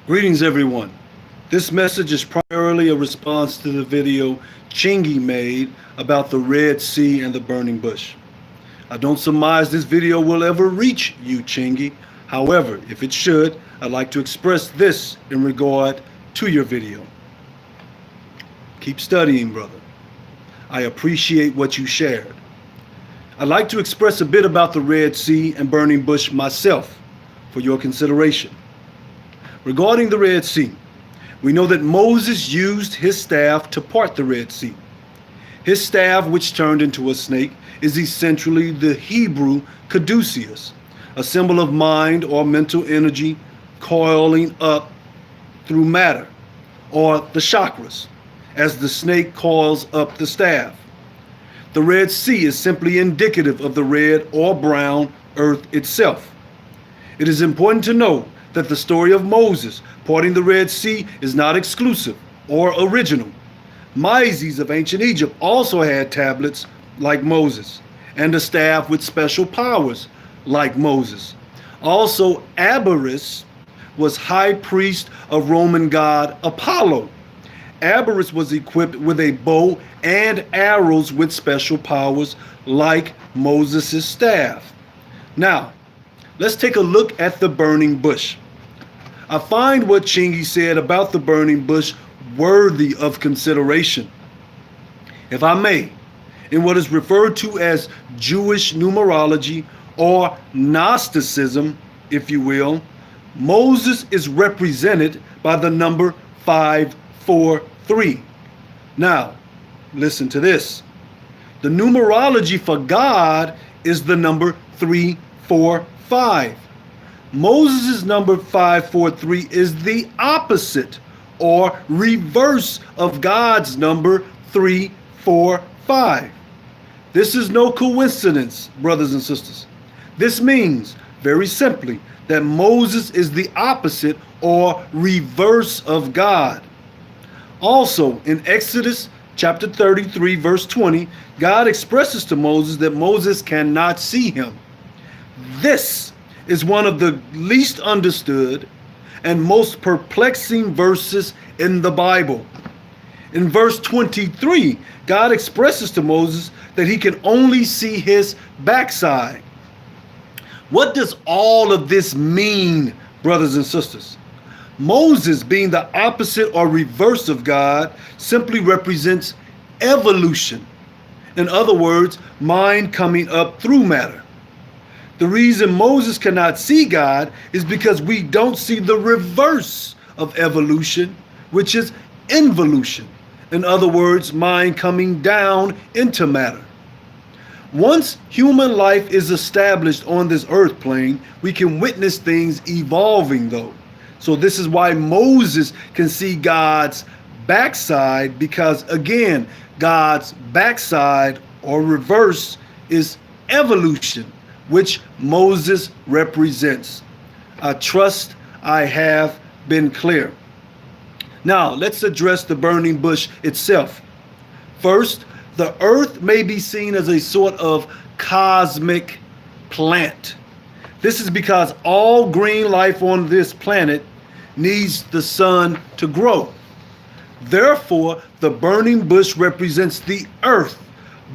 Greetings, everyone. This message is primarily a response to the video Chingy made about the Red Sea and the burning bush. I don't surmise this video will ever reach you, Chingy. However, if it should, I'd like to express this in regard to your video. Keep studying, brother. I appreciate what you shared. I'd like to express a bit about the Red Sea and burning bush myself for your consideration. Regarding the Red Sea, we know that Moses used his staff to part the Red Sea. His staff, which turned into a snake, is essentially the Hebrew caduceus, a symbol of mind or mental energy coiling up through matter, or the chakras, as the snake coils up the staff. The Red Sea is simply indicative of the red or brown earth itself. It is important to know that the story of Moses parting the Red Sea is not exclusive or original. Myses of ancient Egypt also had tablets like Moses and a staff with special powers like Moses. Also, Abaris was high priest of Roman god Apollo. Abaris was equipped with a bow and arrows with special powers like Moses' staff. Now, let's take a look at the burning bush. I find what Chingy said about the burning bush worthy of consideration. If I may, in what is referred to as Jewish numerology or Gnosticism, if you will, Moses is represented by the number 543. Now, listen to this. The numerology for God is the number 345. Moses' number 543 is the opposite or reverse of God's number 345. This is no coincidence, brothers and sisters. This means, very simply, that Moses is the opposite or reverse of God. Also, in Exodus chapter 33, verse 20, God expresses to Moses that Moses cannot see him. This is one of the least understood and most perplexing verses in the Bible. In verse 23, God expresses to Moses that he can only see his backside. What does all of this mean, brothers and sisters? Moses, being the opposite or reverse of God, simply represents evolution. In other words, mind coming up through matter. The reason Moses cannot see God is because we don't see the reverse of evolution, which is involution. In other words, mind coming down into matter. Once human life is established on this earth plane, we can witness things evolving though. So this is why Moses can see God's backside, because again, God's backside or reverse is evolution, which Moses represents. I trust I have been clear. Now, let's address the burning bush itself. First, the earth may be seen as a sort of cosmic plant. This is because all green life on this planet needs the sun to grow. Therefore, the burning bush represents the earth,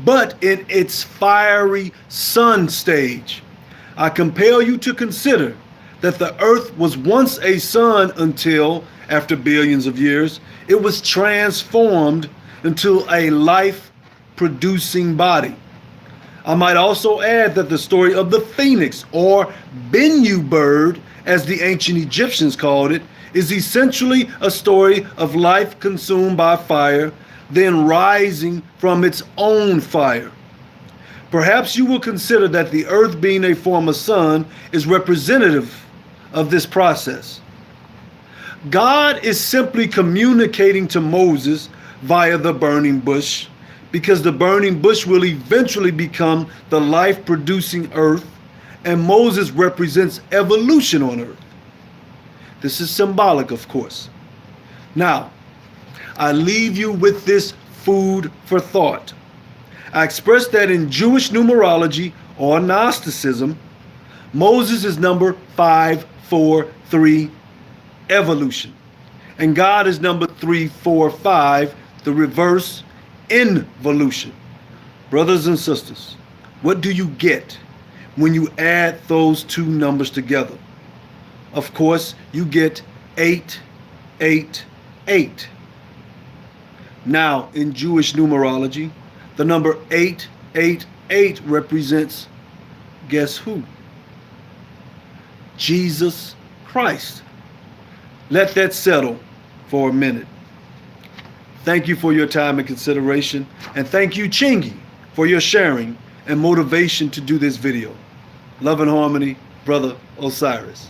but in its fiery sun stage. I compel you to consider that the earth was once a sun until, after billions of years, it was transformed into a life-producing body. I might also add that the story of the phoenix, or Bennu bird, as the ancient Egyptians called it, is essentially a story of life consumed by fire, then rising from its own fire. Perhaps you will consider that the earth, being a former sun, is representative of this process. God is simply communicating to Moses via the burning bush, because the burning bush will eventually become the life-producing earth, and Moses represents evolution on earth. This is symbolic, of course. Now, I leave you with this food for thought. I expressed that in Jewish numerology or Gnosticism, Moses is number 543 evolution. And God is number 3, 4, 5, the reverse, involution. Brothers and sisters, what do you get when you add those two numbers together? Of course, you get 8, 8, 8. Now, in Jewish numerology, the number 888 represents, guess who? Jesus Christ. Let that settle for a minute. Thank you for your time and consideration, and thank you, Chingy, for your sharing and motivation to do this video. Love and harmony, Brother Osiris.